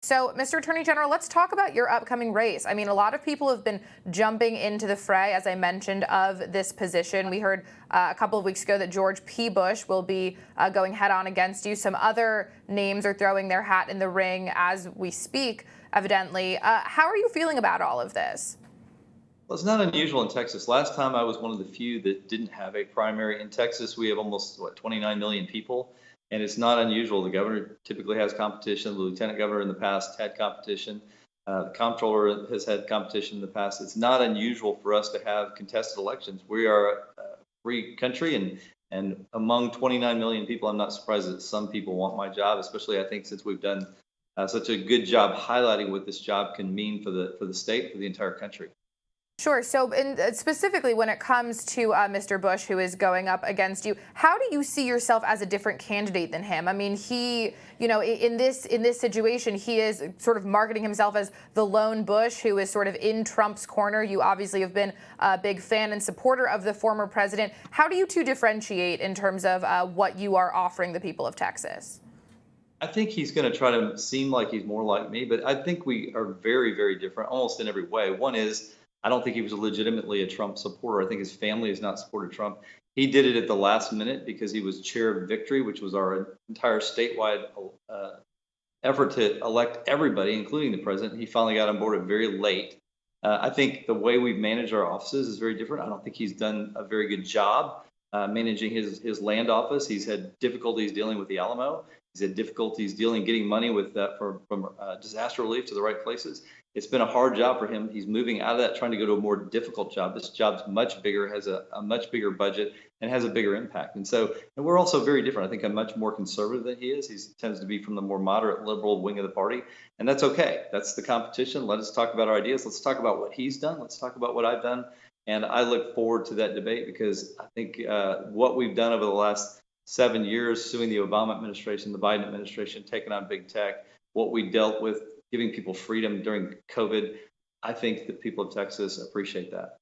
So, Mr. Attorney General, let's talk about your upcoming race. I mean, a lot of people have been jumping into the fray, as I mentioned, of this position. We heard a couple of weeks ago that George P. Bush will be going head on against you. Some other names are throwing their hat in the ring as we speak, evidently. How are you feeling about all of this? Well, it's not unusual in Texas. Last time I was one of the few that didn't have a primary in Texas. We have almost 29 million people, and it's not unusual. The governor typically has competition. The lieutenant governor in the past had competition. The comptroller has had competition in the past. It's not unusual for us to have contested elections. We are a free country, and among 29 million people, I'm not surprised that some people want my job, especially I think since we've done such a good job highlighting what this job can mean for the state, for the entire country. Sure. So, specifically when it comes to Mr. Bush, who is going up against you, how do you see yourself as a different candidate than him? I mean, he, in this situation, he is sort of marketing himself as the lone Bush who is sort of in Trump's corner. You obviously have been a big fan and supporter of the former president. How do you two differentiate in terms of what you are offering the people of Texas? I think he's going to try to seem like he's more like me, but I think we are very, very different, almost in every way. One is, I don't think he was legitimately a Trump supporter. I think his family has not supported Trump. He did it at the last minute because he was chair of Victory, which was our entire statewide effort to elect everybody, including the president. He finally got on board very late. I think the way we've managed our offices is very different. I don't think he's done a very good job managing his land office. He's had difficulties dealing with the Alamo. He's had difficulties getting money with from disaster relief to the right places. It's been a hard job for him. He's moving out of that, trying to go to a more difficult job. This job's much bigger, has a much bigger budget, and has a bigger impact. And we're also very different. I think I'm much more conservative than he is. He tends to be from the more moderate liberal wing of the party, and that's okay. That's the competition. Let us talk about our ideas. Let's talk about what he's done. Let's talk about what I've done. And I look forward to that debate because I think what we've done over the last 7 years, suing the Obama administration, the Biden administration, taking on big tech, what we dealt with, giving people freedom during COVID, I think the people of Texas appreciate that.